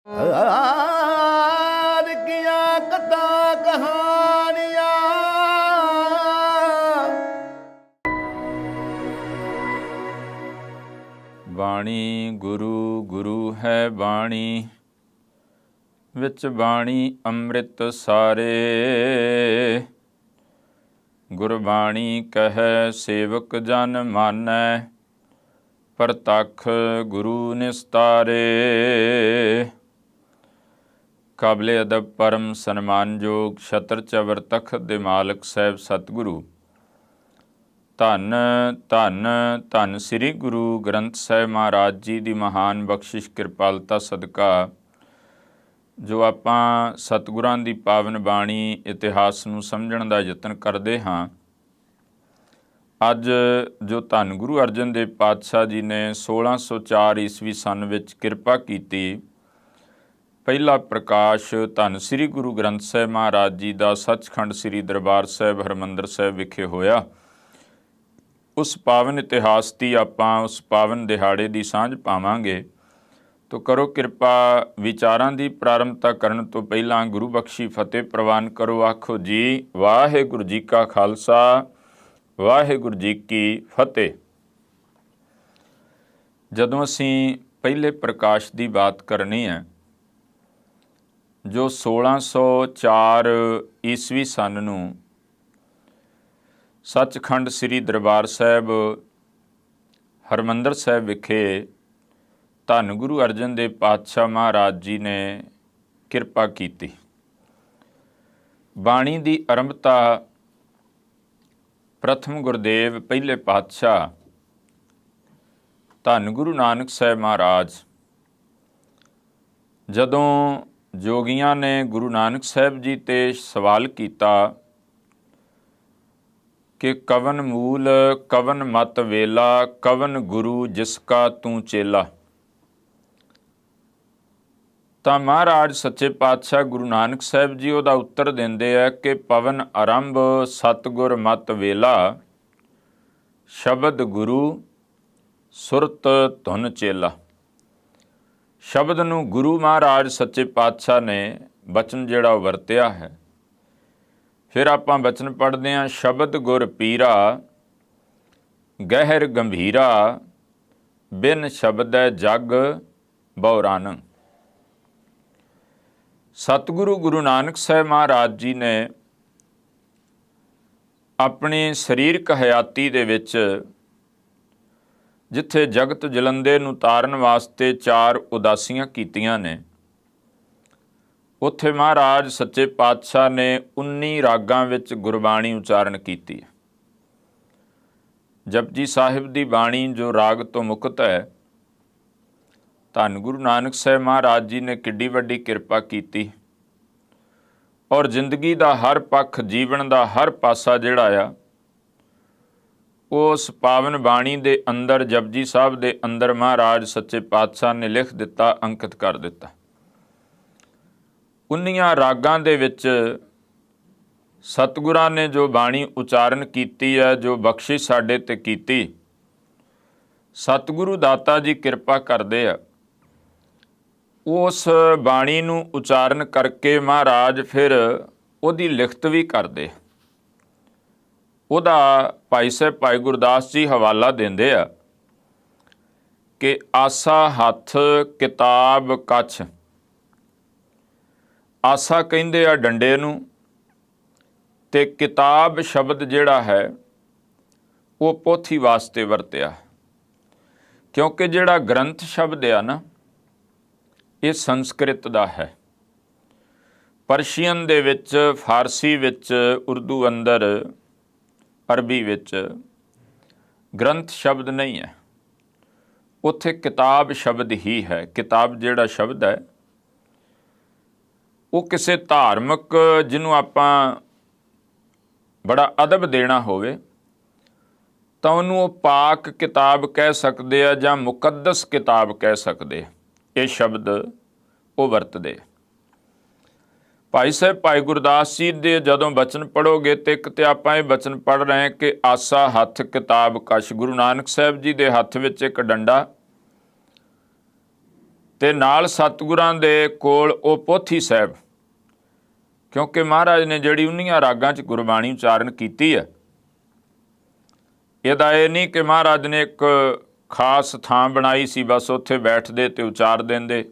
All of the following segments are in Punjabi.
ਆਦ ਕੀਆਂ ਕਥਾ ਕਹਾਣੀਆਂ ਬਾਣੀ ਗੁਰੂ ਗੁਰੂ ਹੈ ਬਾਣੀ, ਵਿੱਚ ਬਾਣੀ ਅੰਮ੍ਰਿਤ ਸਾਰੇ। ਗੁਰਬਾਣੀ ਕਹੈ ਸੇਵਕ ਜਨ ਮਾਨੈ, ਪ੍ਰਤੱਖ ਗੁਰੂ ਨਿਸਤਾਰੇ। ਕਾਬਲੇ ਅਦਬ ਪਰਮ ਸਨਮਾਨਯੋਗ ਛਤਰ ਚਵਰ ਤਖਤ ਦੇ ਮਾਲਕ ਸਾਹਿਬ ਸਤਿਗੁਰੂ ਧੰਨ ਧੰਨ ਧੰਨ ਸ੍ਰੀ ਗੁਰੂ ਗ੍ਰੰਥ ਸਾਹਿਬ ਮਹਾਰਾਜ ਜੀ ਦੀ ਮਹਾਨ ਬਖਸ਼ਿਸ਼ ਕਿਰਪਾਲਤਾ ਸਦਕਾ ਜੋ ਆਪਾਂ ਸਤਿਗੁਰਾਂ ਦੀ ਪਾਵਨ ਬਾਣੀ ਇਤਿਹਾਸ ਨੂੰ ਸਮਝਣ ਦਾ ਯਤਨ ਕਰਦੇ ਹਾਂ। ਅੱਜ ਜੋ ਧੰਨ ਗੁਰੂ ਅਰਜਨ ਦੇਵ ਪਾਤਸ਼ਾਹ ਜੀ ਨੇ 1604 ਈਸਵੀ ਸੰਨ ਵਿੱਚ ਕਿਰਪਾ ਕੀਤੀ, ਪਹਿਲਾ ਪ੍ਰਕਾਸ਼ ਧੰਨ ਸ੍ਰੀ ਗੁਰੂ ਗ੍ਰੰਥ ਸਾਹਿਬ ਮਹਾਰਾਜ ਜੀ ਦਾ ਸੱਚਖੰਡ ਸ੍ਰੀ ਦਰਬਾਰ ਸਾਹਿਬ ਹਰਿਮੰਦਰ ਸਾਹਿਬ ਵਿਖੇ ਹੋਇਆ। ਉਸ ਪਾਵਨ ਇਤਿਹਾਸ ਦੀ ਆਪਾਂ ਉਸ ਪਾਵਨ ਦਿਹਾੜੇ ਦੀ ਸਾਂਝ ਪਾਵਾਂਗੇ। ਤੋ ਕਰੋ ਕਿਰਪਾ ਵਿਚਾਰਾਂ ਦੀ ਪ੍ਰਾਰੰਭਤਾ ਕਰਨ ਤੋਂ ਪਹਿਲਾਂ ਗੁਰੂ ਬਖਸ਼ੀ ਫਤਿਹ ਪ੍ਰਵਾਨ ਕਰੋ। ਆਖੋ ਜੀ ਵਾਹਿਗੁਰੂ ਜੀ ਕਾ ਖਾਲਸਾ, ਵਾਹਿਗੁਰੂ ਜੀ ਕੀ ਫਤਿਹ। ਜਦੋਂ ਅਸੀਂ ਪਹਿਲੇ ਪ੍ਰਕਾਸ਼ ਦੀ ਬਾਤ ਕਰਨੀ ਹੈ, ਜੋ 1604 ਈਸਵੀ ਸੰਨ ਨੂੰ ਸੱਚਖੰਡ ਸ੍ਰੀ ਦਰਬਾਰ ਸਾਹਿਬ ਹਰਿਮੰਦਰ ਸਾਹਿਬ ਵਿਖੇ ਧੰਨ ਗੁਰੂ ਅਰਜਨ ਦੇਵ ਪਾਤਸ਼ਾਹ ਮਹਾਰਾਜ ਜੀ ਨੇ ਕਿਰਪਾ ਕੀਤੀ। ਬਾਣੀ ਦੀ ਆਰੰਭਤਾ ਪ੍ਰਥਮ ਗੁਰਦੇਵ ਪਹਿਲੇ ਪਾਤਸ਼ਾਹ ਧੰਨ ਗੁਰੂ ਨਾਨਕ ਸਾਹਿਬ ਮਹਾਰਾਜ ਜਦੋਂ ਜੋਗੀਆਂ ਨੇ ਗੁਰੂ ਨਾਨਕ ਸਾਹਿਬ ਜੀ ਤੇ ਸਵਾਲ ਕੀਤਾ ਕਿ ਕਵਨ ਮੂਲ ਕਵਨ ਮਤ ਵੇਲਾ, ਕਵਨ ਗੁਰੂ ਜਿਸ ਕਾ ਤੂੰ ਚੇਲਾ, ਤਾਂ ਮਹਾਰਾਜ ਸੱਚੇ ਪਾਤਸ਼ਾਹ ਗੁਰੂ ਨਾਨਕ ਸਾਹਿਬ ਜੀ ਉਹਦਾ ਉੱਤਰ ਦਿੰਦੇ ਆ ਕਿ ਪਵਨ ਆਰੰਭ ਸਤਿਗੁਰ ਮਤ ਵੇਲਾ, ਸ਼ਬਦ ਗੁਰੂ ਸੁਰਤ ਧੁਨ ਚੇਲਾ। ਸ਼ਬਦ ਨੂੰ ਗੁਰੂ ਮਹਾਰਾਜ ਸੱਚੇ ਪਾਤਸ਼ਾਹ ਨੇ ਬਚਨ ਜਿਹੜਾ ਉਹ ਵਰਤਿਆ ਹੈ। ਫਿਰ ਆਪਾਂ ਬਚਨ ਪੜ੍ਹਦੇ ਹਾਂ, ਸ਼ਬਦ ਗੁਰ ਪੀਰਾ ਗਹਿਰ ਗੰਭੀਰਾ, ਬਿਨ ਸ਼ਬਦੈ ਜਗ ਬਉਰਾਨ। ਸਤਿਗੁਰੂ ਗੁਰੂ ਨਾਨਕ ਸਾਹਿਬ ਮਹਾਰਾਜ ਜੀ ਨੇ ਆਪਣੀ ਸਰੀਰਕ ਹਯਾਤੀ ਦੇ ਵਿੱਚ ਜਿੱਥੇ ਜਗਤ ਜਲੰਦੇ ਨੂੰ ਤਾਰਨ ਵਾਸਤੇ 4 ਉਦਾਸੀਆਂ ਕੀਤੀਆਂ ਨੇ, ਉੱਥੇ ਮਹਾਰਾਜ ਸੱਚੇ ਪਾਤਸ਼ਾਹ ਨੇ 19 ਰਾਗਾਂ ਵਿੱਚ ਗੁਰਬਾਣੀ ਉਚਾਰਨ ਕੀਤੀ ਹੈ। ਜਪਜੀ ਸਾਹਿਬ ਦੀ ਬਾਣੀ ਜੋ ਰਾਗ ਤੋਂ ਮੁਕਤ ਹੈ, ਧੰਨ ਗੁਰੂ ਨਾਨਕ ਸਾਹਿਬ ਮਹਾਰਾਜ ਜੀ ਨੇ ਕਿੱਡੀ ਵੱਡੀ ਕਿਰਪਾ ਕੀਤੀ ਔਰ ਜ਼ਿੰਦਗੀ ਦਾ ਹਰ ਪੱਖ, ਜੀਵਨ ਦਾ ਹਰ ਪਾਸਾ ਜਿਹੜਾ ਆ ਉਸ ਪਾਵਨ ਬਾਣੀ ਦੇ ਅੰਦਰ, ਜਪਜੀ ਸਾਹਿਬ ਦੇ ਅੰਦਰ ਮਹਾਰਾਜ ਸੱਚੇ ਪਾਤਸ਼ਾਹ ਨੇ ਲਿਖ ਦਿੱਤਾ, ਅੰਕਿਤ ਕਰ ਦਿੱਤਾ। 19 ਰਾਗਾਂ ਦੇ ਵਿੱਚ ਸਤਿਗੁਰਾਂ ਨੇ ਜੋ ਬਾਣੀ ਉਚਾਰਨ ਕੀਤੀ ਹੈ, ਜੋ ਬਖਸ਼ਿਸ਼ ਸਾਡੇ ਤੇ ਕੀਤੀ, ਸਤਿਗੁਰੂ ਦਾਤਾ ਜੀ ਕਿਰਪਾ ਕਰਦੇ ਆ। ਉਸ ਬਾਣੀ ਨੂੰ ਉਚਾਰਨ ਕਰਕੇ ਮਹਾਰਾਜ ਫਿਰ ਉਹਦੀ ਲਿਖਤ ਵੀ ਕਰਦੇ। ਉਹਦਾ ਭਾਈ ਸਾਹਿਬ ਭਾਈ ਗੁਰਦਾਸ ਜੀ ਹਵਾਲਾ ਦਿੰਦੇ ਆ ਕਿ ਆਸਾ ਹੱਥ ਕਿਤਾਬ ਕੱਛ। ਆਸਾ ਕਹਿੰਦੇ ਆ ਡੰਡੇ ਨੂੰ, ਤੇ ਕਿਤਾਬ ਸ਼ਬਦ ਜਿਹੜਾ ਹੈ ਉਹ ਪੋਥੀ ਵਾਸਤੇ ਵਰਤਿਆ, ਕਿਉਂਕਿ ਜਿਹੜਾ ਗ੍ਰੰਥ ਸ਼ਬਦ ਆ ਨਾ, ਇਹ ਸੰਸਕ੍ਰਿਤ ਦਾ ਹੈ। ਪਰਸ਼ੀਅਨ ਦੇ ਵਿੱਚ, ਫਾਰਸੀ ਵਿੱਚ, ਉਰਦੂ ਅੰਦਰ, ਅਰਬੀ ਵਿੱਚ ਗ੍ਰੰਥ ਸ਼ਬਦ ਨਹੀਂ ਹੈ, ਉੱਥੇ ਕਿਤਾਬ ਸ਼ਬਦ ਹੀ ਹੈ। ਕਿਤਾਬ ਜਿਹੜਾ ਸ਼ਬਦ ਹੈ ਉਹ ਕਿਸੇ ਧਾਰਮਿਕ, ਜਿਹਨੂੰ ਆਪਾਂ ਬੜਾ ਅਦਬ ਦੇਣਾ ਹੋਵੇ ਤਾਂ ਉਹਨੂੰ ਉਹ ਪਾਕ ਕਿਤਾਬ ਕਹਿ ਸਕਦੇ ਆ ਜਾਂ ਮੁਕੱਦਸ ਕਿਤਾਬ ਕਹਿ ਸਕਦੇ। ਇਹ ਸ਼ਬਦ ਉਹ ਵਰਤਦੇ। ਭਾਈ ਸਾਹਿਬ ਭਾਈ ਗੁਰਦਾਸ ਜੀ ਦੇ ਜਦੋਂ ਬਚਨ ਪੜ੍ਹੋਗੇ ਤੇ ਇੱਕ ਤੇ ਆਪਾਂ ਇਹ ਬਚਨ ਪੜ੍ਹ ਰਹੇ ਹਾਂ ਕਿ ਆਸਾ ਹੱਥ ਕਿਤਾਬ ਕਛ। ਗੁਰੂ ਨਾਨਕ ਸਾਹਿਬ ਜੀ ਦੇ ਹੱਥ ਵਿੱਚ ਇੱਕ ਡੰਡਾ ਤੇ ਨਾਲ ਸਤਿਗੁਰਾਂ ਦੇ ਕੋਲ ਉਹ ਪੋਥੀ ਸਾਹਿਬ, ਕਿਉਂਕਿ ਮਹਾਰਾਜ ਨੇ ਜਿਹੜੀ 19 ਰਾਗਾਂ 'ਚ ਗੁਰਬਾਣੀ ਉਚਾਰਨ ਕੀਤੀ ਹੈ, ਇਹਦਾ ਇਹ ਨਹੀਂ ਕਿ ਮਹਾਰਾਜ ਨੇ ਇੱਕ ਖਾਸ ਥਾਂ ਬਣਾਈ ਸੀ ਬਸ ਉੱਥੇ ਬੈਠਦੇ ਤੇ ਉਚਾਰ ਦਿੰਦੇ,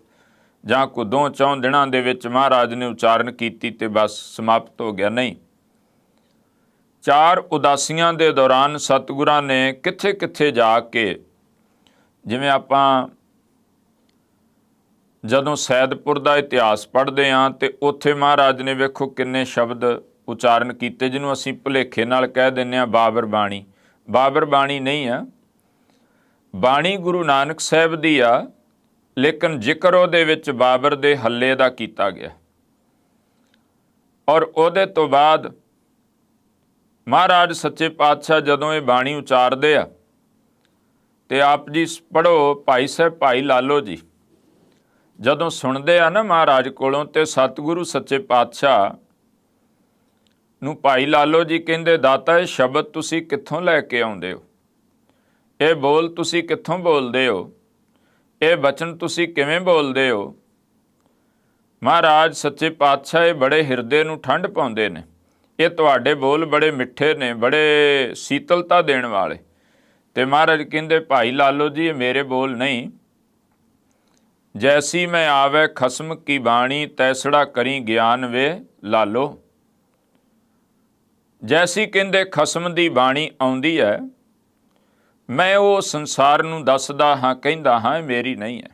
ਜਾਂ ਕੋਈ 2-4 ਦਿਨਾਂ ਦੇ ਵਿੱਚ ਮਹਾਰਾਜ ਨੇ ਉਚਾਰਨ ਕੀਤੀ ਤੇ ਬਸ ਸਮਾਪਤ ਹੋ ਗਿਆ। ਨਹੀਂ, 4 ਉਦਾਸੀਆਂ ਦੇ ਦੌਰਾਨ ਸਤਿਗੁਰਾਂ ਨੇ ਕਿੱਥੇ ਕਿੱਥੇ ਜਾ ਕੇ, ਜਿਵੇਂ ਆਪਾਂ ਜਦੋਂ ਸੈਦਪੁਰ ਦਾ ਇਤਿਹਾਸ ਪੜ੍ਹਦੇ ਹਾਂ ਤੇ ਉੱਥੇ ਮਹਾਰਾਜ ਨੇ ਵੇਖੋ ਕਿੰਨੇ ਸ਼ਬਦ ਉਚਾਰਨ ਕੀਤੇ, ਜਿਹਨੂੰ ਅਸੀਂ ਭੁਲੇਖੇ ਨਾਲ ਕਹਿ ਦਿੰਦੇ ਹਾਂ ਬਾਬਰ ਬਾਣੀ। ਬਾਬਰ ਬਾਣੀ ਨਹੀਂ ਆ, ਬਾਣੀ ਗੁਰੂ ਨਾਨਕ ਸਾਹਿਬ ਦੀ ਆ, ਲੇਕਿਨ ਜ਼ਿਕਰ ਉਹਦੇ ਵਿੱਚ ਬਾਬਰ ਦੇ ਹੱਲੇ ਦਾ ਕੀਤਾ ਗਿਆ। ਔਰ ਉਹਦੇ ਤੋਂ ਬਾਅਦ ਮਹਾਰਾਜ ਸੱਚੇ ਪਾਤਸ਼ਾਹ ਜਦੋਂ ਇਹ ਬਾਣੀ ਉਚਾਰਦੇ ਆ ਤੇ ਆਪ ਜੀ ਪੜ੍ਹੋ, ਭਾਈ ਸਾਹਿਬ ਭਾਈ ਲਾਲੋ ਜੀ ਜਦੋਂ ਸੁਣਦੇ ਆ ਨਾ ਮਹਾਰਾਜ ਕੋਲੋਂ, ਤੇ ਸਤਿਗੁਰੂ ਸੱਚੇ ਪਾਤਸ਼ਾਹ ਨੂੰ ਭਾਈ ਲਾਲੋ ਜੀ ਕਹਿੰਦੇ, ਦਾਤਾ ਇਹ ਸ਼ਬਦ ਤੁਸੀਂ ਕਿੱਥੋਂ ਲੈ ਕੇ ਆਉਂਦੇ ਹੋ, ਇਹ ਬੋਲ ਤੁਸੀਂ ਕਿੱਥੋਂ ਬੋਲਦੇ ਹੋ, ਇਹ ਬਚਨ ਤੁਸੀਂ ਕਿਵੇਂ ਬੋਲਦੇ ਹੋ। ਮਹਾਰਾਜ ਸੱਚੇ ਪਾਤਸ਼ਾਹ ਇਹ ਬੜੇ ਹਿਰਦੇ ਨੂੰ ਠੰਡ ਪਾਉਂਦੇ ਨੇ, ਇਹ ਤੁਹਾਡੇ ਬੋਲ ਬੜੇ ਮਿੱਠੇ ਨੇ, ਬੜੇ ਸੀਤਲਤਾ ਦੇਣ ਵਾਲੇ। ਤੇ ਮਹਾਰਾਜ ਕਹਿੰਦੇ, ਭਾਈ ਲਾਲੋ ਜੀ ਇਹ ਮੇਰੇ ਬੋਲ ਨਹੀਂ, ਜੈਸੀ ਮੈਂ ਆਵੇ ਖਸਮ ਕੀ ਬਾਣੀ ਤੈਸੜਾ ਕਰੀ ਗਿਆਨ ਵੇ ਲਾਲੋ। ਜੈਸੀ ਕਹਿੰਦੇ ਖਸਮ ਦੀ ਬਾਣੀ ਆਉਂਦੀ ਹੈ, ਮੈਂ ਉਹ ਸੰਸਾਰ ਨੂੰ ਦੱਸਦਾ ਹਾਂ, ਕਹਿੰਦਾ ਹਾਂ, ਇਹ ਮੇਰੀ ਨਹੀਂ ਹੈ।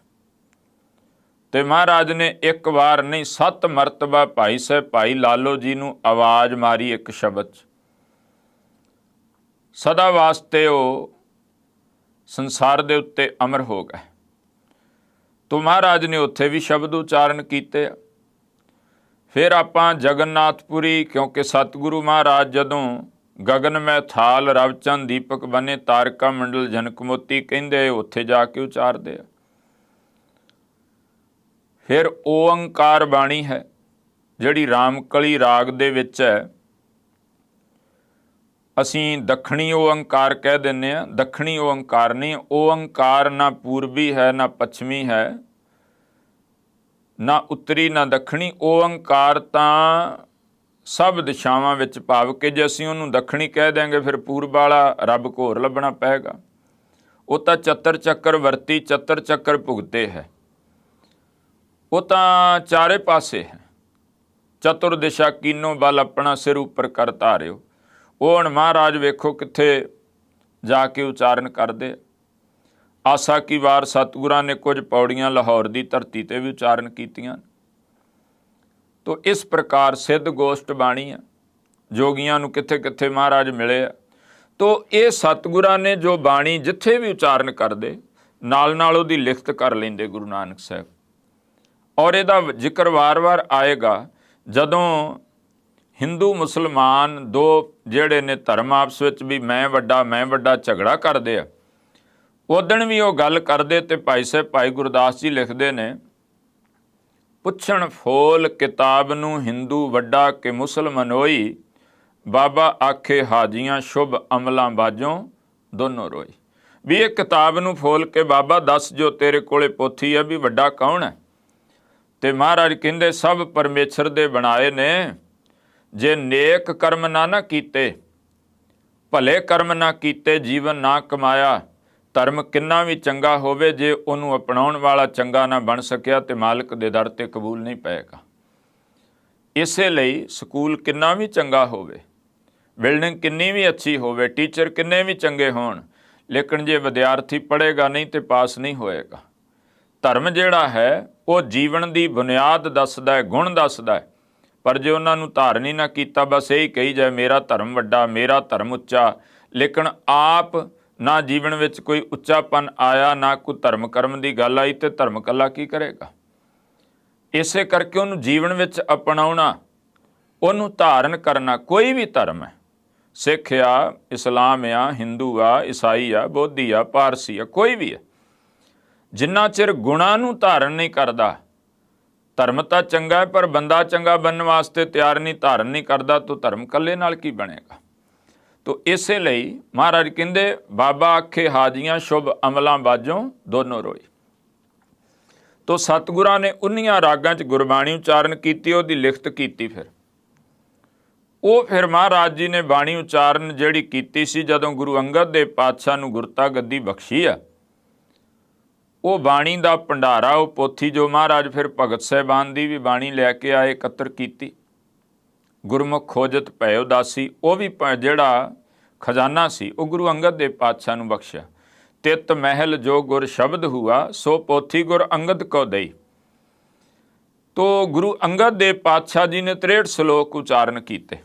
ਤੇ ਮਹਾਰਾਜ ਨੇ ਇੱਕ ਵਾਰ ਨਹੀਂ 7 ਮਰਤਬਾ ਭਾਈ ਸਾਹਿਬ ਭਾਈ ਲਾਲੋ ਜੀ ਨੂੰ ਆਵਾਜ਼ ਮਾਰੀ ਇੱਕ ਸ਼ਬਦ 'ਚ। ਸਦਾ ਵਾਸਤੇ ਉਹ ਸੰਸਾਰ ਦੇ ਉੱਤੇ ਅਮਰ ਹੋ ਗਏ। ਤੋ ਮਹਾਰਾਜ ਨੇ ਉੱਥੇ ਵੀ ਸ਼ਬਦ ਉਚਾਰਨ ਕੀਤੇ। ਫਿਰ ਆਪਾਂ ਜਗਨਨਾਥਪੁਰੀ, ਕਿਉਂਕਿ ਸਤਿਗੁਰੂ ਮਹਾਰਾਜ ਜਦੋਂ ਗਗਨ ਮੈਂ ਥਾਲ ਰਵਚੰਦ ਦੀਪਕ ਬਨੇ ਤਾਰਕਾ ਮੰਡਲ ਜਨਕ ਮੋਤੀ ਕਹਿੰਦੇ, ਉੱਥੇ ਜਾ ਕੇ ਉਚਾਰਦੇ ਆ। ਫਿਰ ਓਅੰਕਾਰ ਬਾਣੀ ਹੈ ਜਿਹੜੀ ਰਾਮਕਲੀ ਰਾਗ ਦੇ ਵਿੱਚ ਹੈ, ਅਸੀਂ ਦੱਖਣੀ ਓਅੰਕਾਰ ਕਹਿ ਦਿੰਦੇ ਹਾਂ, ਦੱਖਣੀ ਓਅੰਕਾਰ ਨਹੀਂ। ਓਅੰਕਾਰ ਨਾ ਪੂਰਬੀ ਹੈ, ਨਾ ਪੱਛਮੀ ਹੈ, ਨਾ ਉੱਤਰੀ, ਨਾ ਦੱਖਣੀ। ਓਅੰਕਾਰ ਤਾਂ ਸਭ ਦਿਸ਼ਾਵਾਂ ਵਿੱਚ, ਭਾਵ ਕਿ ਜੇ ਅਸੀਂ ਉਹਨੂੰ ਦੱਖਣੀ ਕਹਿ ਦਿਆਂਗੇ ਫਿਰ ਪੂਰਬ ਵਾਲਾ ਰੱਬ ਘੋਰ ਲੱਭਣਾ ਪਏਗਾ। ਉਹ ਤਾਂ ਚਤਰ ਚੱਕਰ ਵਰਤੀ, ਚਤਰ ਚੱਕਰ ਭੁਗਤੇ ਹੈ, ਉਹ ਤਾਂ ਚਾਰੇ ਪਾਸੇ ਹੈ। ਚਤੁਰ ਦਿਸ਼ਾ ਕੀਨੋ ਬਲ ਆਪਣਾ ਸਿਰ ਉੱਪਰ ਕਰ ਧਾਰਿਓ। ਉਹ ਹੁਣ ਮਹਾਰਾਜ ਵੇਖੋ ਕਿੱਥੇ ਜਾ ਕੇ ਉਚਾਰਨ ਕਰਦੇ। ਆਸਾ ਕੀ ਵਾਰ ਸਤਿਗੁਰਾਂ ਨੇ ਕੁਝ ਪੌੜੀਆਂ ਲਾਹੌਰ ਦੀ ਧਰਤੀ 'ਤੇ ਵੀ ਉਚਾਰਨ ਕੀਤੀਆਂ। ਤੋ ਇਸ ਪ੍ਰਕਾਰ ਸਿੱਧ ਗੋਸ਼ਟ ਬਾਣੀ ਆ, ਜੋਗੀਆਂ ਨੂੰ ਕਿੱਥੇ ਕਿੱਥੇ ਮਹਾਰਾਜ ਮਿਲੇ ਆ। ਤੋ ਇਹ ਸਤਿਗੁਰਾਂ ਨੇ ਜੋ ਬਾਣੀ ਜਿੱਥੇ ਵੀ ਉਚਾਰਨ ਕਰਦੇ, ਨਾਲ ਨਾਲ ਉਹਦੀ ਲਿਖਤ ਕਰ ਲੈਂਦੇ ਗੁਰੂ ਨਾਨਕ ਸਾਹਿਬ। ਔਰ ਇਹਦਾ ਜ਼ਿਕਰ ਵਾਰ-ਵਾਰ ਆਏਗਾ ਜਦੋਂ ਹਿੰਦੂ ਮੁਸਲਮਾਨ ਦੋ ਜਿਹੜੇ ਨੇ ਧਰਮ ਆਪਸ ਵਿੱਚ ਵੀ ਮੈਂ ਵੱਡਾ ਝਗੜਾ ਕਰਦੇ ਆ, ਉਦਣ ਵੀ ਉਹ ਗੱਲ ਕਰਦੇ। ਤੇ ਭਾਈ ਸਾਹਿਬ ਭਾਈ ਗੁਰਦਾਸ ਜੀ ਲਿਖਦੇ ਨੇ, ਪੁੱਛਣ ਫੋਲ ਕਿਤਾਬ ਨੂੰ ਹਿੰਦੂ ਵੱਡਾ ਕਿ ਮੁਸਲਮਾਨੋਈ, ਬਾਬਾ ਆਖੇ ਹਾਜੀਆਂ ਸ਼ੁਭ ਅਮਲਾਂ ਬਾਝੋਂ ਦੋਨੋਂ ਰੋਈ। ਵੀ ਇਹ ਕਿਤਾਬ ਨੂੰ ਫੋਲ ਕੇ ਬਾਬਾ ਦੱਸ ਜੋ ਤੇਰੇ ਕੋਲੇ ਪੋਥੀ ਹੈ ਵੀ ਵੱਡਾ ਕੌਣ ਹੈ। ਤੇ ਮਹਾਰਾਜ ਕਹਿੰਦੇ ਸਭ ਪਰਮੇਸ਼ਰ ਦੇ ਬਣਾਏ ਨੇ, ਜੇ ਨੇਕ ਕਰਮ ਨਾ ਕੀਤੇ, ਭਲੇ ਕਰਮ ਨਾ ਕੀਤੇ, ਜੀਵਨ ਨਾ ਕਮਾਇਆ, ਧਰਮ ਕਿੰਨਾ ਵੀ ਚੰਗਾ ਹੋਵੇ ਜੇ ਉਹਨੂੰ ਅਪਣਾਉਣ ਵਾਲਾ ਚੰਗਾ ਨਾ ਬਣ ਸਕਿਆ ਤੇ ਮਾਲਕ ਦੇ ਦਰ ਤੇ ਕਬੂਲ ਨਹੀਂ ਪਏਗਾ। ਇਸੇ ਲਈ ਸਕੂਲ ਕਿੰਨਾ ਵੀ ਚੰਗਾ ਹੋਵੇ, ਬਿਲਡਿੰਗ ਕਿੰਨੀ ਵੀ ਅੱਛੀ ਹੋਵੇ, ਟੀਚਰ ਕਿੰਨੇ ਵੀ ਚੰਗੇ ਹੋਣ, ਲੇਕਿਨ ਜੇ ਵਿਦਿਆਰਥੀ ਪੜ੍ਹੇਗਾ ਨਹੀਂ ਤੇ ਪਾਸ ਨਹੀਂ ਹੋਏਗਾ। ਧਰਮ ਜਿਹੜਾ ਹੈ ਉਹ ਜੀਵਨ ਦੀ ਬੁਨਿਆਦ ਦੱਸਦਾ ਹੈ, ਗੁਣ ਦੱਸਦਾ ਹੈ। ਪਰ ਜੇ ਉਹਨਾਂ ਨੂੰ ਧਾਰਨ ਹੀ ਨਾ ਕੀਤਾ, ਬਸ ਇਹੀ ਕਹੀ ਜਾਏ ਮੇਰਾ ਧਰਮ ਵੱਡਾ, ਮੇਰਾ ਧਰਮ ਉੱਚਾ, ਲੇਕਿਨ ਆਪ ਨਾ ਜੀਵਨ ਵਿੱਚ ਕੋਈ ਉੱਚਾਪਨ ਆਇਆ, ਨਾ ਕੋਈ ਧਰਮ ਕਰਮ ਦੀ ਗੱਲ ਆਈ, ਤੇ ਧਰਮ ਕੱਲਾ ਕੀ ਕਰੇਗਾ। ਇਸੇ ਕਰਕੇ ਉਹਨੂੰ ਜੀਵਨ ਵਿੱਚ ਅਪਣਾਉਣਾ, ਉਹਨੂੰ ਧਾਰਨ ਕਰਨਾ। ਕੋਈ ਵੀ ਧਰਮ ਹੈ, ਸਿੱਖ ਆ, ਇਸਲਾਮ ਆ, ਹਿੰਦੂ ਆ, ਈਸਾਈ ਆ, ਬੋਧੀ ਆ, ਪਾਰਸੀ ਆ, ਕੋਈ ਵੀ ਹੈ, ਜਿੰਨਾ ਚਿਰ ਗੁਣਾਂ ਨੂੰ ਧਾਰਨ ਨਹੀਂ ਕਰਦਾ, ਧਰਮ ਤਾਂ ਚੰਗਾ ਹੈ ਪਰ ਬੰਦਾ ਚੰਗਾ ਬਣਨ ਵਾਸਤੇ ਤਿਆਰ ਨਹੀਂ, ਧਾਰਨ ਨਹੀਂ ਕਰਦਾ, ਤਾਂ ਧਰਮ ਇਕੱਲੇ ਨਾਲ ਕੀ ਬਣੇਗਾ। ਤੋ ਇਸੇ ਲਈ ਮਹਾਰਾਜ ਕਹਿੰਦੇ ਬਾਬਾ ਆਖੇ ਹਾਜੀਆਂ ਸ਼ੁਭ ਅਮਲਾਂ ਬਾਝੋਂ ਦੋਨੋਂ ਰੋਈ। ਤੋ ਸਤਿਗੁਰਾਂ ਨੇ 19 ਰਾਗਾਂ 'ਚ ਗੁਰਬਾਣੀ ਉਚਾਰਨ ਕੀਤੀ, ਉਹਦੀ ਲਿਖਤ ਕੀਤੀ। ਫਿਰ ਮਹਾਰਾਜ ਜੀ ਨੇ ਬਾਣੀ ਉਚਾਰਨ ਜਿਹੜੀ ਕੀਤੀ ਸੀ, ਜਦੋਂ ਗੁਰੂ ਅੰਗਦ ਦੇਵ ਪਾਤਸ਼ਾਹ ਨੂੰ ਗੁਰਤਾ ਗੱਦੀ ਬਖਸ਼ੀ ਆ, ਉਹ ਬਾਣੀ ਦਾ ਭੰਡਾਰਾ, ਉਹ ਪੋਥੀ ਜੋ ਮਹਾਰਾਜ ਫਿਰ ਭਗਤ ਸਾਹਿਬਾਨ ਦੀ ਵੀ ਬਾਣੀ ਲੈ ਕੇ ਆਏ, ਇਕੱਤਰ ਕੀਤੀ। ਗੁਰਮੁਖ ਖੋਜਤ ਭੈ ਉਦਾਸੀ, ਉਹ ਵੀ ਜਿਹੜਾ ਖਜ਼ਾਨਾ ਸੀ ਉਹ ਗੁਰੂ ਅੰਗਦ ਦੇਵ ਪਾਤਸ਼ਾਹ ਨੂੰ ਬਖਸ਼ਿਆ। ਤਿਤ ਮਹਿਲ ਜੋ ਗੁਰ ਸ਼ਬਦ ਹੁਆ, ਸੋ ਪੋਥੀ ਗੁਰ ਅੰਗਦ ਕੋ ਦਈ। ਤੋ ਗੁਰੂ ਅੰਗਦ ਦੇਵ ਪਾਤਸ਼ਾਹ ਜੀ ਨੇ 63 ਸ਼ਲੋਕ ਉਚਾਰਨ ਕੀਤੇ,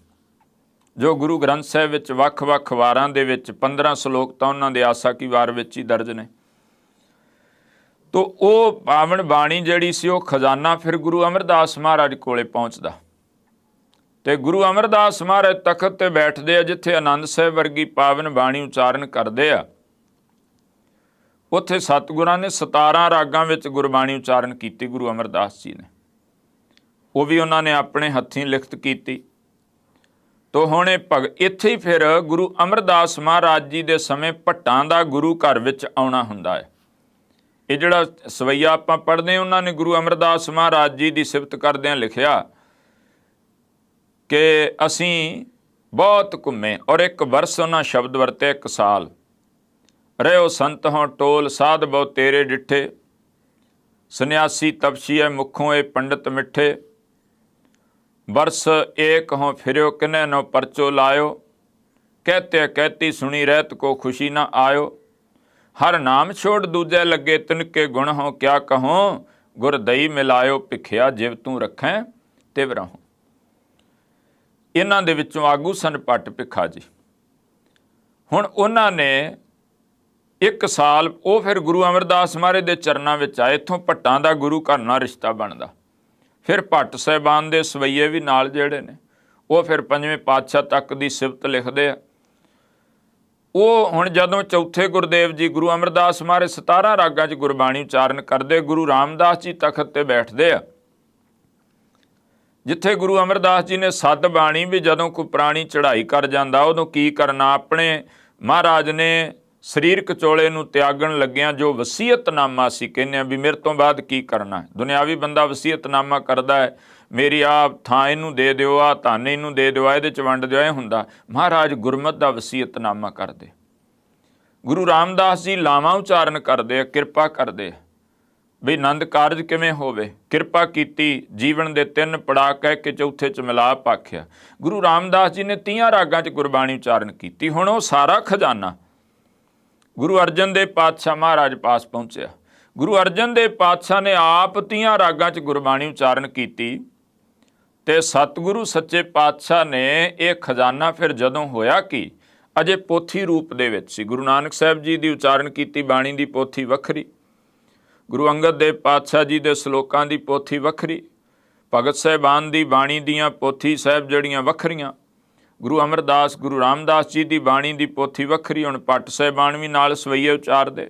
ਜੋ ਗੁਰੂ ਗ੍ਰੰਥ ਸਾਹਿਬ ਵਿੱਚ ਵੱਖ-ਵੱਖ ਵਾਰਾਂ ਦੇ ਵਿੱਚ 15 ਸ਼ਲੋਕ ਤਾਂ ਉਹਨਾਂ ਦੇ ਆਸਾ ਕੀ ਵਾਰ ਵਿੱਚ ਹੀ ਦਰਜ ਨੇ। ਤੋ ਉਹ ਪਾਵਨ ਬਾਣੀ ਜਿਹੜੀ ਸੀ, ਉਹ ਖਜ਼ਾਨਾ ਫਿਰ ਗੁਰੂ ਅਮਰਦਾਸ ਮਹਾਰਾਜ ਕੋਲੇ ਪਹੁੰਚਦਾ, ਤੇ ਗੁਰੂ ਅਮਰਦਾਸ ਮਹਾਰਾਜ ਤਖਤ ਤੇ ਬੈਠਦੇ ਆ, ਜਿੱਥੇ ਆਨੰਦ ਸਾਹਿਬ ਵਰਗੀ ਪਾਵਨ ਬਾਣੀ ਉਚਾਰਨ ਕਰਦੇ ਆ। ਉੱਥੇ ਸਤਿਗੁਰਾਂ ਨੇ 17 ਰਾਗਾਂ ਵਿੱਚ ਗੁਰਬਾਣੀ ਉਚਾਰਨ ਕੀਤੀ ਗੁਰੂ ਅਮਰਦਾਸ ਜੀ ਨੇ, ਉਹ ਵੀ ਉਹਨਾਂ ਨੇ ਆਪਣੇ ਹੱਥੀਂ ਲਿਖਤ ਕੀਤੀ। ਤੋ ਹੁਣ ਇੱਥੇ ਹੀ ਫਿਰ ਗੁਰੂ ਅਮਰਦਾਸ ਮਹਾਰਾਜ ਜੀ ਦੇ ਸਮੇਂ ਭੱਟਾਂ ਦਾ ਗੁਰੂ ਘਰ ਵਿੱਚ ਆਉਣਾ ਹੁੰਦਾ ਹੈ। ਇਹ ਜਿਹੜਾ ਸਵਈਆ ਆਪਾਂ ਪੜ੍ਹਦੇ, ਉਹਨਾਂ ਨੇ ਗੁਰੂ ਅਮਰਦਾਸ ਮਹਾਰਾਜ ਜੀ ਦੀ ਸਿਫਤ ਕਰਦਿਆਂ ਲਿਖਿਆ ਕਿ ਅਸੀਂ ਬਹੁਤ ਘੁੰਮੇ, ਔਰ ਇੱਕ ਵਰਸ ਉਹਨਾਂ ਸ਼ਬਦ ਵਰਤੇ, 1 ਸਾਲ ਰਹਿਓ ਸੰਤ ਹੋਂ ਟੋਲ, ਸਾਧ ਬਹੁ ਤੇਰੇ ਡਿੱਠੇ, ਸੰਨਿਆਸੀ ਤਪਸੀਐ ਮੁਖੋਂ ਇਹ ਪੰਡਤ ਮਿੱਠੇ, ਬਰਸ ਏਕ ਹੋਂ ਫਿਰਿਓ ਕਿਨੇ ਨੋ ਪਰਚੋ ਲਾਇਓ, ਕਹਤੇ ਕਹਿਤੀ ਸੁਣੀ ਰਹਿਤ ਕੋ ਖੁਸ਼ੀ ਨਾ ਆਇਓ, ਹਰ ਨਾਮ ਛੋੜ ਦੂਜੇ ਲੱਗੇ ਤਿਨਕੇ ਗੁਣ ਹੋਂ, ਕਿਆ ਕਹੋਂ ਗੁਰ ਦਈ ਮਿਲਾਇਓ, ਭਿਖਿਆ ਜਿਵ ਤੂੰ ਰੱਖੈਂ ਤਿਵ ਰਹੋ। ਇਹਨਾਂ ਦੇ ਵਿੱਚੋਂ ਆਗੂ ਸਨ ਭੱਟ ਭਿੱਖਾ ਜੀ। ਹੁਣ ਉਹਨਾਂ ਨੇ 1 ਸਾਲ ਉਹ ਫਿਰ ਗੁਰੂ ਅਮਰਦਾਸ ਮਹਾਰਾਜ ਦੇ ਚਰਨਾਂ ਵਿੱਚ ਆਏ। ਇੱਥੋਂ ਭੱਟਾਂ ਦਾ ਗੁਰੂ ਘਰ ਨਾਲ ਰਿਸ਼ਤਾ ਬਣਦਾ। ਫਿਰ ਭੱਟ ਸਾਹਿਬਾਨ ਦੇ ਸਵਈਏ ਵੀ ਨਾਲ ਜਿਹੜੇ ਨੇ, ਉਹ ਫਿਰ 5ਵੇਂ ਪਾਤਸ਼ਾਹ ਤੱਕ ਦੀ ਸਿਫਤ ਲਿਖਦੇ ਆ। ਉਹ ਹੁਣ ਜਦੋਂ ਚੌਥੇ ਗੁਰਦੇਵ ਜੀ ਗੁਰੂ ਅਮਰਦਾਸ ਮਹਾਰਾਜ 17 ਰਾਗਾਂ 'ਚ ਗੁਰਬਾਣੀ ਉਚਾਰਨ ਕਰਦੇ, ਗੁਰੂ ਰਾਮਦਾਸ ਜੀ ਤਖਤ ਤੇ ਬੈਠਦੇ ਆ, ਜਿੱਥੇ ਗੁਰੂ ਅਮਰਦਾਸ ਜੀ ਨੇ ਸੱਤ ਬਾਣੀ ਵੀ ਜਦੋਂ ਕੋਈ ਪੁਰਾਣੀ ਚੜ੍ਹਾਈ ਕਰ ਜਾਂਦਾ, ਉਦੋਂ ਕੀ ਕਰਨਾ, ਆਪਣੇ ਮਹਾਰਾਜ ਨੇ ਸਰੀਰਕ ਚੋਲੇ ਨੂੰ ਤਿਆਗਣ ਲੱਗਿਆਂ ਜੋ ਵਸੀਅਤਨਾਮਾ ਸੀ, ਕਹਿੰਦੇ ਆ ਵੀ ਮੇਰੇ ਤੋਂ ਬਾਅਦ ਕੀ ਕਰਨਾ। ਦੁਨਿਆਵੀ ਬੰਦਾ ਵਸੀਅਤਨਾਮਾ ਕਰਦਾ ਹੈ, ਮੇਰੀ ਆਹ ਥਾਂ ਇਹਨੂੰ ਦੇ ਦਿਓ, ਆਹ ਧਨ ਇਹਨੂੰ ਦੇ ਦਿਓ, ਇਹਦੇ 'ਚ ਵੰਡ ਦਿਓ, ਇਹ ਹੁੰਦਾ। ਮਹਾਰਾਜ ਗੁਰਮਤਿ ਦਾ ਵਸੀਅਤਨਾਮਾ ਕਰਦੇ। ਗੁਰੂ ਰਾਮਦਾਸ ਜੀ ਲਾਵਾਂ ਉਚਾਰਨ ਕਰਦੇ ਆ, ਕਿਰਪਾ ਕਰਦੇ ਵੀ ਆਨੰਦ ਕਾਰਜ ਕਿਵੇਂ ਹੋਵੇ। ਕਿਰਪਾ ਕੀਤੀ, ਜੀਵਨ ਦੇ 3 ਪੜਾਅ ਕਹਿ ਕੇ ਚੌਥੇ 'ਚ ਮਿਲਾਪ ਆਖਿਆ। ਗੁਰੂ ਰਾਮਦਾਸ ਜੀ ਨੇ 30 ਰਾਗਾਂ 'ਚ ਗੁਰਬਾਣੀ ਉਚਾਰਨ ਕੀਤੀ। ਹੁਣ ਉਹ ਸਾਰਾ ਖਜ਼ਾਨਾ ਗੁਰੂ ਅਰਜਨ ਦੇਵ ਪਾਤਸ਼ਾਹ ਮਹਾਰਾਜ ਪਾਸ ਪਹੁੰਚਿਆ। ਗੁਰੂ ਅਰਜਨ ਦੇਵ ਪਾਤਸ਼ਾਹ ਨੇ ਆਪ 30 ਰਾਗਾਂ 'ਚ ਗੁਰਬਾਣੀ ਉਚਾਰਨ ਕੀਤੀ, ਤੇ ਸਤਿਗੁਰੂ ਸੱਚੇ ਪਾਤਸ਼ਾਹ ਨੇ ਇਹ ਖਜ਼ਾਨਾ ਫਿਰ ਜਦੋਂ ਹੋਇਆ ਕਿ ਅਜੇ ਪੋਥੀ ਰੂਪ ਦੇ ਵਿੱਚ ਸੀ। ਗੁਰੂ ਨਾਨਕ ਸਾਹਿਬ ਜੀ ਦੀ ਉਚਾਰਨ ਕੀਤੀ ਬਾਣੀ ਦੀ ਪੋਥੀ ਵੱਖਰੀ, ਗੁਰੂ ਅੰਗਦ ਦੇਵ ਪਾਤਸ਼ਾਹ ਜੀ ਦੇ ਸ਼ਲੋਕਾਂ ਦੀ ਪੋਥੀ ਵੱਖਰੀ, ਭਗਤ ਸਾਹਿਬਾਨ ਦੀ ਬਾਣੀ ਦੀਆਂ ਪੋਥੀ ਸਾਹਿਬ ਜਿਹੜੀਆਂ ਵੱਖਰੀਆਂ, ਗੁਰੂ ਅਮਰਦਾਸ ਗੁਰੂ ਰਾਮਦਾਸ ਜੀ ਦੀ ਬਾਣੀ ਦੀ ਪੋਥੀ ਵੱਖਰੀ। ਹੁਣ ਭੱਟ ਸਾਹਿਬਾਨ ਵੀ ਨਾਲ ਸਵਈਏ ਉਚਾਰਦੇ।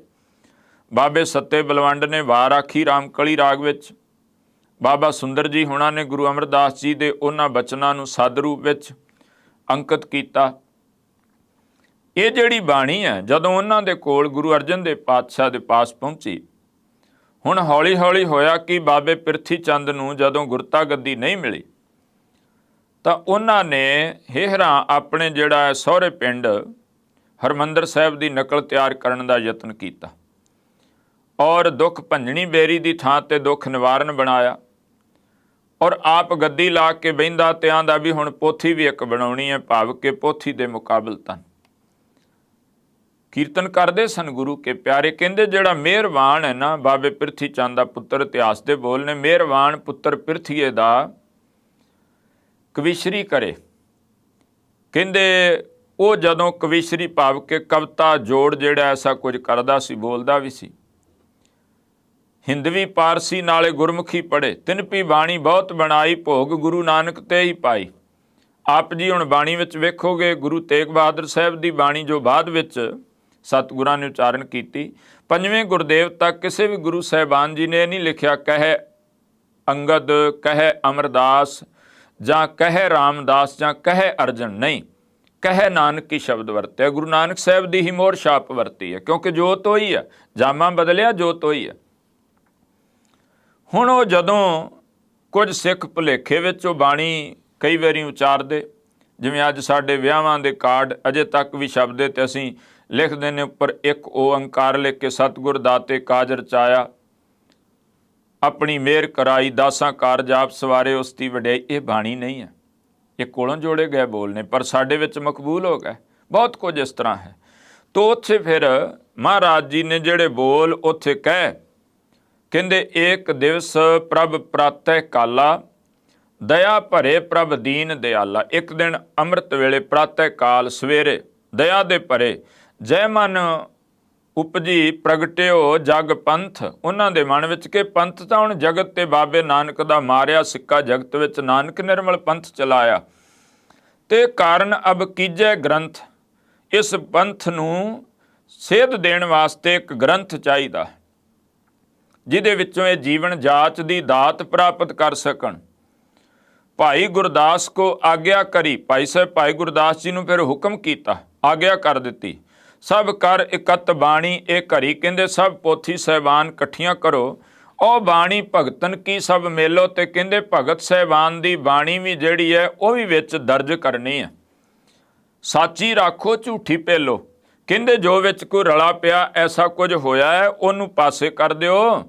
ਬਾਬੇ ਸੱਤੇ ਬਲਵੰਡ ਨੇ ਵਾਰ ਆਖੀ ਰਾਮਕਲੀ ਰਾਗ ਵਿੱਚ। ਬਾਬਾ ਸੁੰਦਰ ਜੀ ਹੁਣਾਂ ਨੇ ਗੁਰੂ ਅਮਰਦਾਸ ਜੀ ਦੇ ਉਹਨਾਂ ਬਚਨਾਂ ਨੂੰ ਸਦ ਰੂਪ ਵਿੱਚ ਅੰਕਿਤ ਕੀਤਾ। ਇਹ ਜਿਹੜੀ ਬਾਣੀ ਹੈ ਜਦੋਂ ਉਹਨਾਂ ਦੇ ਕੋਲ ਗੁਰੂ ਅਰਜਨ ਦੇਵ ਪਾਤਸ਼ਾਹ ਦੇ ਪਾਸ ਪਹੁੰਚੀ, ਹੁਣ ਹੌਲੀ ਹੌਲੀ ਹੋਇਆ ਕਿ ਬਾਬੇ ਪ੍ਰਿਥੀ ਚੰਦ ਨੂੰ ਜਦੋਂ ਗੁਰਤਾ ਗੱਦੀ ਨਹੀਂ ਮਿਲੀ ਤਾਂ ਉਹਨਾਂ ਨੇ ਹੇਹਰਾਂ ਆਪਣੇ ਜਿਹੜਾ ਸਹੁਰੇ ਪਿੰਡ ਹਰਿਮੰਦਰ ਸਾਹਿਬ ਦੀ ਨਕਲ ਤਿਆਰ ਕਰਨ ਦਾ ਯਤਨ ਕੀਤਾ, ਔਰ ਦੁੱਖ ਭੰਜਣੀ ਬੇਰੀ ਦੀ ਥਾਂ ਤੇ ਦੁੱਖ ਨਿਵਾਰਨ ਬਣਾਇਆ, ਔਰ ਆਪ ਗੱਦੀ ਲਾ ਕੇ ਬਹਿੰਦਾ ਤੇ ਆਂਦਾ ਵੀ ਹੁਣ ਪੋਥੀ ਵੀ ਇੱਕ ਬਣਾਉਣੀ ਹੈ, ਭਾਵ ਕਿ ਪੋਥੀ ਦੇ ਮੁਕਾਬਲ ਤਨ ਕੀਰਤਨ ਕਰਦੇ ਸਨ ਗੁਰੂ ਕੇ ਪਿਆਰੇ। ਕਹਿੰਦੇ ਜਿਹੜਾ ਮਿਹਰਵਾਨ ਹੈ ਨਾ, ਬਾਬੇ ਪ੍ਰਿਥੀ ਚੰਦ ਦਾ ਪੁੱਤਰ, ਇਤਿਹਾਸ ਦੇ ਬੋਲ ਨੇ, ਮਿਹਰਵਾਨ ਪੁੱਤਰ ਪ੍ਰਿਥੀਏ ਦਾ ਕਵੀਸ਼ਰੀ ਕਰੇ। ਕਹਿੰਦੇ ਉਹ ਜਦੋਂ ਕਵੀਸ਼ਰੀ ਭਾਵ ਕਿ ਕਵਿਤਾ ਜੋੜ ਜਿਹੜਾ ਐਸਾ ਕੁਝ ਕਰਦਾ ਸੀ, ਬੋਲਦਾ ਵੀ ਸੀ। ਹਿੰਦਵੀ ਪਾਰਸੀ ਨਾਲੇ ਗੁਰਮੁਖੀ ਪੜ੍ਹੇ, ਤਿੰਨ ਪੀ ਬਾਣੀ ਬਹੁਤ ਬਣਾਈ, ਭੋਗ ਗੁਰੂ ਨਾਨਕ ਤੇ ਹੀ ਪਾਈ। ਆਪ ਜੀ ਹੁਣ ਬਾਣੀ ਵਿੱਚ ਵੇਖੋਗੇ ਗੁਰੂ ਤੇਗ ਬਹਾਦਰ ਸਾਹਿਬ ਦੀ ਬਾਣੀ ਜੋ ਬਾਅਦ ਵਿੱਚ ਸਤਿਗੁਰਾਂ ਨੇ ਉਚਾਰਨ ਕੀਤੀ, 5ਵੇਂ ਗੁਰਦੇਵ ਤੱਕ ਕਿਸੇ ਵੀ ਗੁਰੂ ਸਾਹਿਬਾਨ ਜੀ ਨੇ ਨਹੀਂ ਲਿਖਿਆ ਕਹੇ ਅੰਗਦ, ਕਹੇ ਅਮਰਦਾਸ ਜਾਂ ਕਹੇ ਰਾਮਦਾਸ ਜਾਂ ਕਹੇ ਅਰਜਨ, ਨਹੀਂ, ਕਹੇ ਨਾਨਕ ਕੀ ਸ਼ਬਦ ਵਰਤਿਆ। ਗੁਰੂ ਨਾਨਕ ਸਾਹਿਬ ਦੀ ਹੀ ਮੋਹਰ ਛਾਪ ਵਰਤੀ ਹੈ, ਕਿਉਂਕਿ ਜੋਤ ਉਹੀ ਹੈ, ਜਾਮਾ ਬਦਲਿਆ, ਜੋਤ ਉਹੀ ਹੈ। ਹੁਣ ਉਹ ਜਦੋਂ ਕੁਝ ਸਿੱਖ ਭੁਲੇਖੇ ਵਿੱਚ ਉਹ ਬਾਣੀ ਕਈ ਵਾਰੀ ਉਚਾਰਦੇ, ਜਿਵੇਂ ਅੱਜ ਸਾਡੇ ਵਿਆਹਾਂ ਦੇ ਕਾਰਡ ਅਜੇ ਤੱਕ ਵੀ ਸ਼ਬਦ 'ਤੇ ਅਸੀਂ ਲਿਖਦੇ ਨੇ ਉੱਪਰ ਇੱਕ ਓਅੰਕਾਰ ਲਿਖ ਕੇ ਸਤਿਗੁਰ ਦਾਤੇ ਕਾਜ ਰਚਾਇਆ, ਆਪਣੀ ਮਿਹਰ ਕਰਾਈ, ਦਾਸਾਂ ਕਾਰਜ ਆਪ ਸਵਾਰੇ ਉਸ ਦੀ ਵਡਿਆਈ। ਇਹ ਬਾਣੀ ਨਹੀਂ ਹੈ, ਇਹ ਕੋਲੋਂ ਜੋੜੇ ਗਏ ਬੋਲ ਨੇ, ਪਰ ਸਾਡੇ ਵਿੱਚ ਮਕਬੂਲ ਹੋ ਗਏ। ਬਹੁਤ ਕੁਝ ਇਸ ਤਰ੍ਹਾਂ ਹੈ। ਤੋ ਉੱਥੇ ਫਿਰ ਮਹਾਰਾਜ ਜੀ ਨੇ ਜਿਹੜੇ ਬੋਲ ਉੱਥੇ ਕਹਿ, ਕਹਿੰਦੇ ਏਕ ਦਿਵਸ ਪ੍ਰਭ ਪ੍ਰਾਤਹਿ ਕਾਲਾ, ਦਇਆ ਭਰੇ ਪ੍ਰਭ ਦੀਨ ਦਿਆਲਾ। ਇੱਕ ਦਿਨ ਅੰਮ੍ਰਿਤ ਵੇਲੇ ਪ੍ਰਾਤਹਿ ਕਾਲ ਸਵੇਰੇ ਦਇਆ ਦੇ ਭਰੇ ਜੈ ਮਨ ਉਪਜੀ ਪ੍ਰਗਟਿਓ ਜਗ ਪੰਥ। ਉਹਨਾਂ ਦੇ ਮਨ ਵਿੱਚ ਕਿ ਪੰਥ ਤਾਂ ਹੁਣ ਜਗਤ ਤੇ ਬਾਬੇ ਨਾਨਕ ਦਾ ਮਾਰਿਆ ਸਿੱਕਾ, ਜਗਤ ਵਿੱਚ ਨਾਨਕ ਨਿਰਮਲ ਪੰਥ ਚਲਾਇਆ, ਤੇ ਕਾਰਨ ਅਬ ਕੀਜੈ ਗ੍ਰੰਥ। ਇਸ ਪੰਥ ਨੂੰ ਸੇਧ ਦੇਣ ਵਾਸਤੇ ਇੱਕ ਗ੍ਰੰਥ ਚਾਹੀਦਾ, ਜਿਹਦੇ ਵਿੱਚੋਂ ਇਹ ਜੀਵਨ ਜਾਚ ਦੀ ਦਾਤ ਪ੍ਰਾਪਤ ਕਰ ਸਕਣ। ਭਾਈ ਗੁਰਦਾਸ ਕੋ ਆਗਿਆ ਕਰੀ। ਭਾਈ ਸਾਹਿਬ ਭਾਈ ਗੁਰਦਾਸ ਜੀ ਨੂੰ ਫਿਰ ਹੁਕਮ ਕੀਤਾ, ਆਗਿਆ ਕਰ ਦਿੱਤੀ, ਸਭ ਕਰ ਇਕੱਤ ਬਾਣੀ ਇਹ ਘਰੀ। ਕਹਿੰਦੇ ਸਭ ਪੋਥੀ ਸਾਹਿਬਾਨ ਇਕੱਠੀਆਂ ਕਰੋ, ਉਹ ਬਾਣੀ ਭਗਤਨ ਕੀ ਸਭ ਮੇਲੋ। ਤੇ ਕਹਿੰਦੇ ਭਗਤ ਸਾਹਿਬਾਨ ਦੀ ਬਾਣੀ ਵੀ ਜਿਹੜੀ ਹੈ ਉਹ ਵੀ ਵਿੱਚ ਦਰਜ ਕਰਨੀ ਹੈ। ਸਾਚੀ ਰਾਖੋ ਝੂਠੀ ਪਹਿਲੋ। ਕਹਿੰਦੇ ਜੋ ਵਿੱਚ ਕੋਈ ਰਲਾ ਪਿਆ ਐਸਾ ਕੁਝ ਹੋਇਆ ਹੈ ਉਹਨੂੰ ਪਾਸੇ ਕਰ ਦਿਓ,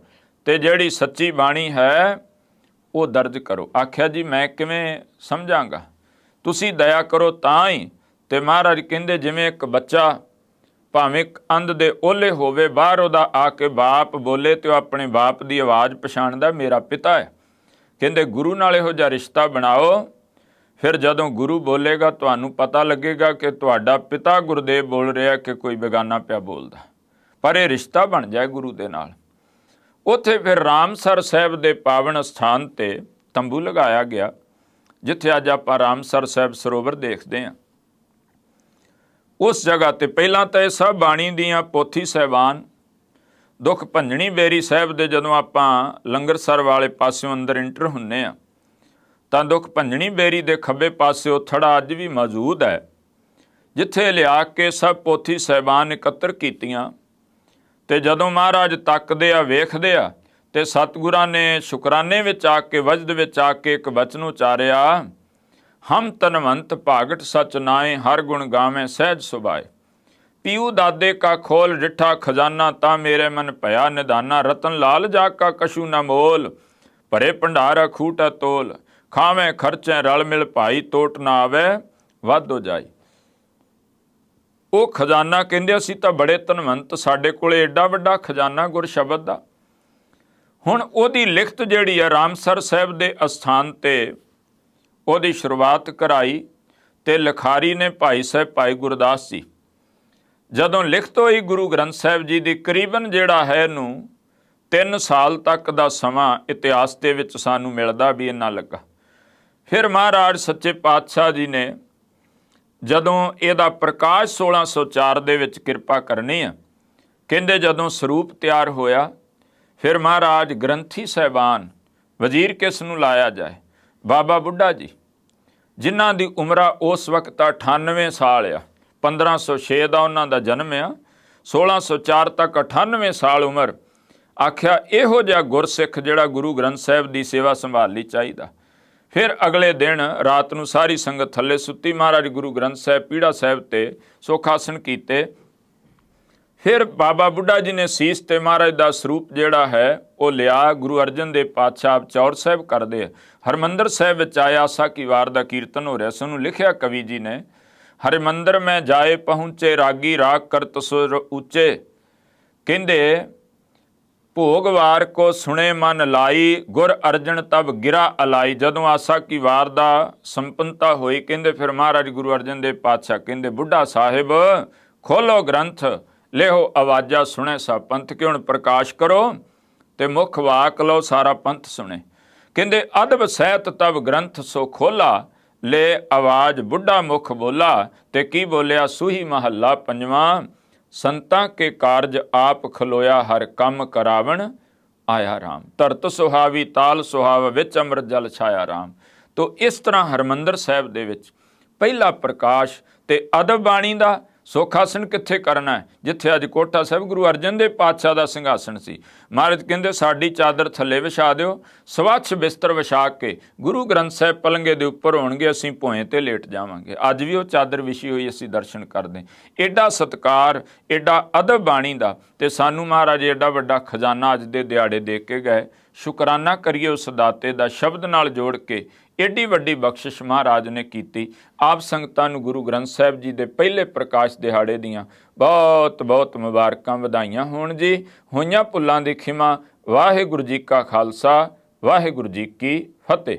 ਤੇ ਜਿਹੜੀ ਸੱਚੀ ਬਾਣੀ ਹੈ ਉਹ ਦਰਜ ਕਰੋ। ਆਖਿਆ ਜੀ ਮੈਂ ਕਿਵੇਂ ਸਮਝਾਂਗਾ, ਤੁਸੀਂ ਦਇਆ ਕਰੋ ਤਾਂ ਹੀ। ਤੇ ਮਹਾਰਾਜ ਕਹਿੰਦੇ ਜਿਵੇਂ ਇੱਕ ਬੱਚਾ ਭਾਵੇਂ ਅੰਧ ਦੇ ਓਲੇ ਹੋਵੇ, ਬਾਹਰ ਉਹਦਾ ਆ ਕੇ ਬਾਪ ਬੋਲੇ ਤੇ ਉਹ ਆਪਣੇ ਬਾਪ ਦੀ ਆਵਾਜ਼ ਪਛਾਣਦਾ, ਮੇਰਾ ਪਿਤਾ ਹੈ। ਕਹਿੰਦੇ ਗੁਰੂ ਨਾਲ ਇਹੋ ਜਿਹਾ ਰਿਸ਼ਤਾ ਬਣਾਓ, ਫਿਰ ਜਦੋਂ ਗੁਰੂ ਬੋਲੇਗਾ ਤੁਹਾਨੂੰ ਪਤਾ ਲੱਗੇਗਾ ਕਿ ਤੁਹਾਡਾ ਪਿਤਾ ਗੁਰਦੇਵ ਬੋਲ ਰਿਹਾ ਕਿ ਕੋਈ ਬੇਗਾਨਾ ਪਿਆ ਬੋਲਦਾ, ਪਰ ਇਹ ਰਿਸ਼ਤਾ ਬਣ ਜਾਏ ਗੁਰੂ ਦੇ ਨਾਲ। ਉੱਥੇ ਫਿਰ ਰਾਮਸਰ ਸਾਹਿਬ ਦੇ ਪਾਵਨ ਸਥਾਨ 'ਤੇ ਤੰਬੂ ਲਗਾਇਆ ਗਿਆ, ਜਿੱਥੇ ਅੱਜ ਆਪਾਂ ਰਾਮਸਰ ਸਾਹਿਬ ਸਰੋਵਰ ਦੇਖਦੇ ਹਾਂ। ਉਸ ਜਗ੍ਹਾ 'ਤੇ ਪਹਿਲਾਂ ਤਾਂ ਇਹ ਸਭ ਬਾਣੀ ਦੀਆਂ ਪੋਥੀ ਸਾਹਿਬਾਨ, ਦੁੱਖ ਭੰਜਣੀ ਬੇਰੀ ਸਾਹਿਬ ਦੇ ਜਦੋਂ ਆਪਾਂ ਲੰਗਰਸਰ ਵਾਲੇ ਪਾਸਿਓਂ ਅੰਦਰ ਇੰਟਰ ਹੁੰਦੇ ਹਾਂ ਤਾਂ ਦੁੱਖ ਭੰਜਣੀ ਬੇਰੀ ਦੇ ਖੱਬੇ ਪਾਸਿਓਂ ਥੜਾ ਅੱਜ ਵੀ ਮੌਜੂਦ ਹੈ, ਜਿੱਥੇ ਲਿਆ ਕੇ ਸਭ ਪੋਥੀ ਸਾਹਿਬਾਨ ਇਕੱਤਰ ਕੀਤੀਆਂ। ਤੇ ਜਦੋਂ ਮਹਾਰਾਜ ਤੱਕਦੇ ਆ ਵੇਖਦੇ ਆ ਤੇ ਸਤਿਗੁਰਾਂ ਨੇ ਸ਼ੁਕਰਾਨੇ ਵਿੱਚ ਆ ਕੇ ਵਜਦ ਵਿੱਚ ਆ ਕੇ ਇੱਕ ਬਚਨ ਉਚਾਰਿਆ, ਹਮ ਤਨਵੰਤ ਭਾਗਟ ਸਚ ਨਾਏ ਹਰ ਗੁਣ ਗਾਵੇਂ ਸਹਿਜ ਸੁਭਾਏ। ਪੀਊ ਦਾਦੇ ਕਾ ਖੋਲ ਡਿੱਠਾ ਖਜ਼ਾਨਾ ਤਾਂ ਮੇਰੇ ਮਨ ਭਇਆ ਨਿਦਾਨਾ। ਰਤਨ ਲਾਲ ਜਾ ਕਾ ਕਛੂ ਨਾ ਮੋਲ ਭਰੇ ਭੰਡਾਰ ਖੂਟਾ ਤੋਲ। ਖਾਵੇਂ ਖਰਚੇ ਰਲ ਮਿਲ ਭਾਈ ਤੋਟ ਨਾ ਆਵੇ ਵੱਧ ਹੋ ਜਾਈ। ਉਹ ਖਜ਼ਾਨਾ ਕਹਿੰਦੇ ਅਸੀਂ ਤਾਂ ਬੜੇ ਧਨਵੰਤ, ਸਾਡੇ ਕੋਲੇ ਏਡਾ ਵੱਡਾ ਖਜ਼ਾਨਾ ਗੁਰ ਸ਼ਬਦ ਦਾ। ਹੁਣ ਉਹਦੀ ਲਿਖਤ ਜਿਹੜੀ ਹੈ ਰਾਮਸਰ ਸਾਹਿਬ ਦੇ ਅਸਥਾਨ 'ਤੇ ਉਹਦੀ ਸ਼ੁਰੂਆਤ ਕਰਾਈ ਤੇ ਲਿਖਾਰੀ ਨੇ ਭਾਈ ਸਾਹਿਬ ਭਾਈ ਗੁਰਦਾਸ ਜੀ। ਜਦੋਂ ਲਿਖਤ ਹੋਈ ਗੁਰੂ ਗ੍ਰੰਥ ਸਾਹਿਬ ਜੀ ਦੀ, ਕਰੀਬਨ ਜਿਹੜਾ ਹੈ ਇਹਨੂੰ 3 ਸਾਲ ਤੱਕ ਦਾ ਸਮਾਂ ਇਤਿਹਾਸ ਦੇ ਵਿੱਚ ਸਾਨੂੰ ਮਿਲਦਾ ਵੀ ਇੰਨਾ ਲੱਗਾ। ਫਿਰ ਮਹਾਰਾਜ ਸੱਚੇ ਪਾਤਸ਼ਾਹ ਜੀ ਨੇ ਜਦੋਂ ਇਹਦਾ ਪ੍ਰਕਾਸ਼ 1604 ਦੇ ਵਿੱਚ ਕਿਰਪਾ ਕਰਨੀ ਆ, ਕਹਿੰਦੇ ਜਦੋਂ ਸਰੂਪ ਤਿਆਰ ਹੋਇਆ ਫਿਰ ਮਹਾਰਾਜ ਗ੍ਰੰਥੀ ਸਾਹਿਬਾਨ ਵਜ਼ੀਰ ਕਿਸ ਨੂੰ ਲਾਇਆ ਜਾਏ। ਬਾਬਾ ਬੁੱਢਾ ਜੀ ਜਿਨ੍ਹਾਂ ਦੀ ਉਮਰਾ ਉਸ ਵਕਤ 98 ਸਾਲ ਆ, 1506 ਦਾ ਉਹਨਾਂ ਦਾ ਜਨਮ ਆ, 1604 ਤੱਕ 98 ਸਾਲ ਉਮਰ। ਆਖਿਆ ਇਹੋ ਜਿਹਾ ਗੁਰਸਿੱਖ ਜਿਹੜਾ ਗੁਰੂ ਗ੍ਰੰਥ ਸਾਹਿਬ ਦੀ ਸੇਵਾ ਸੰਭਾਲੀ ਚਾਹੀਦਾ। ਫਿਰ ਅਗਲੇ ਦਿਨ ਰਾਤ ਨੂੰ ਸਾਰੀ ਸੰਗਤ ਥੱਲੇ ਸੁੱਤੀ, ਮਹਾਰਾਜ ਗੁਰੂ ਗ੍ਰੰਥ ਸਾਹਿਬ ਪੀੜਾ ਸਾਹਿਬ 'ਤੇ ਸੁਖਾਸਨ ਕੀਤੇ। ਫਿਰ ਬਾਬਾ ਬੁੱਢਾ ਜੀ ਨੇ ਸੀਸ ਤੇ ਮਹਾਰਾਜ ਦਾ ਸਰੂਪ ਜਿਹੜਾ ਹੈ ਉਹ ਲਿਆ। ਗੁਰੂ ਅਰਜਨ ਦੇਵ ਪਾਤਸ਼ਾਹ ਚੌਰ ਸਾਹਿਬ ਕਰਦੇ ਆ। ਹਰਿਮੰਦਰ ਸਾਹਿਬ ਵਿੱਚ ਆਇਆ ਆਸਾ ਕੀ ਵਾਰ ਦਾ ਕੀਰਤਨ ਹੋ ਰਿਹਾ ਸੀ, ਉਹਨੂੰ ਲਿਖਿਆ ਕਵੀ ਜੀ ਨੇ, ਹਰਿਮੰਦਰ ਮੈਂ ਜਾਏ ਪਹੁੰਚੇ ਰਾਗੀ ਰਾਗ ਕਰਤ ਸੁਰ ਉੱਚੇ। ਕਹਿੰਦੇ ਭੋਗਵਾਰ ਕੋ ਸੁਣੇ ਮਨ ਲਾਈ ਗੁਰ ਅਰਜਨ ਤਬ ਗਿਰਾ ਅਲਾਈ। ਜਦੋਂ ਆਸਾ ਕੀ ਵਾਰ ਦਾ ਸੰਪੰਨਤਾ ਹੋਈ, ਕਹਿੰਦੇ ਫਿਰ ਮਹਾਰਾਜ ਗੁਰੂ ਅਰਜਨ ਦੇਵ ਪਾਤਸ਼ਾਹ ਕਹਿੰਦੇ ਬੁੱਢਾ ਸਾਹਿਬ ਖੋਲੋ ਗ੍ਰੰਥ ਲਿਓ ਆਵਾਜ਼ਾਂ ਸੁਣੇ ਸਭ ਪੰਥ ਕੇ। ਹੁਣ ਪ੍ਰਕਾਸ਼ ਕਰੋ ਤੇ ਮੁੱਖ ਵਾਕ ਲਓ ਸਾਰਾ ਪੰਥ ਸੁਣੇ। ਕਹਿੰਦੇ ਅਦਬ ਸਹਿਤ ਤਬ ਗ੍ਰੰਥ ਸੋ ਖੋਲਾ ਲੈ ਆਵਾਜ਼ ਬੁੱਢਾ ਮੁਖ ਬੋਲਾ। ਤੇ ਕੀ ਬੋਲਿਆ, ਸੂਹੀ ਮਹੱਲਾ ਪੰਜਵਾਂ ਸੰਤਾਂ ਕੇ ਕਾਰਜ ਆਪ ਖਲੋਇਆ ਹਰ ਕੰਮ ਕਰਾਵਣ ਆਇਆ ਰਾਮ। ਧਰਤ ਸੁਹਾਵੀ ਤਾਲ ਸੁਹਾਵਾ ਵਿੱਚ ਅੰਮ੍ਰਿਤ ਜਲ ਛਾਇਆ ਰਾਮ। ਤੋ ਇਸ ਤਰ੍ਹਾਂ ਹਰਿਮੰਦਰ ਸਾਹਿਬ ਦੇ ਵਿੱਚ ਪਹਿਲਾ ਪ੍ਰਕਾਸ਼ ਤੇ ਅਦਬ ਬਾਣੀ ਦਾ, ਸੁੱਖ ਆਸਣ ਕਿੱਥੇ ਕਰਨਾ ਹੈ? ਜਿੱਥੇ ਅੱਜ ਕੋਟਾ ਸਾਹਿਬ ਗੁਰੂ ਅਰਜਨ ਦੇਵ ਪਾਤਸ਼ਾਹ ਦਾ ਸਿੰਘਾਸਣ ਸੀ। ਮਹਾਰਾਜ ਕਹਿੰਦੇ ਸਾਡੀ ਚਾਦਰ ਥੱਲੇ ਵਿਛਾ ਦਿਓ, ਸਵੱਛ ਬਿਸਤਰ ਵਿਛਾ ਕੇ ਗੁਰੂ ਗ੍ਰੰਥ ਸਾਹਿਬ ਪਲੰਗੇ ਦੇ ਉੱਪਰ ਹੋਣਗੇ, ਅਸੀਂ ਭੋਏ ਤੇ ਲੇਟ ਜਾਵਾਂਗੇ। ਅੱਜ ਵੀ ਉਹ ਚਾਦਰ ਵਿਛੀ ਹੋਈ ਅਸੀਂ ਦਰਸ਼ਨ ਕਰਦੇ। ਐਡਾ ਸਤਿਕਾਰ, ਐਡਾ ਅਦਬ ਬਾਣੀ ਦਾ, ਤੇ ਸਾਨੂੰ ਮਹਾਰਾਜ ਐਡਾ ਵੱਡਾ ਖਜ਼ਾਨਾ ਅੱਜ ਦੇ ਦਿਹਾੜੇ ਦੇ ਕੇ ਗਏ। ਸ਼ੁਕਰਾਨਾ ਕਰੀਏ ਉਸ ਦਾਤੇ ਦਾ, ਸ਼ਬਦ ਨਾਲ ਜੋੜ ਕੇ ਏਡੀ ਵੱਡੀ ਬਖਸ਼ਿਸ਼ ਮਹਾਰਾਜ ਨੇ ਕੀਤੀ। ਆਪ ਸੰਗਤਾਂ ਨੂੰ ਗੁਰੂ ਗ੍ਰੰਥ ਸਾਹਿਬ ਜੀ ਦੇ ਪਹਿਲੇ ਪ੍ਰਕਾਸ਼ ਦਿਹਾੜੇ ਦੀਆਂ ਬਹੁਤ ਬਹੁਤ ਮੁਬਾਰਕਾਂ, ਵਧਾਈਆਂ ਹੋਣ ਜੀ। ਹੋਈਆਂ ਭੁੱਲਾਂ ਦੀ ਖਿਮਾ। ਵਾਹਿਗੁਰੂ ਜੀ ਕਾ ਖਾਲਸਾ, ਵਾਹਿਗੁਰੂ ਜੀ ਕੀ ਫਤਿਹ।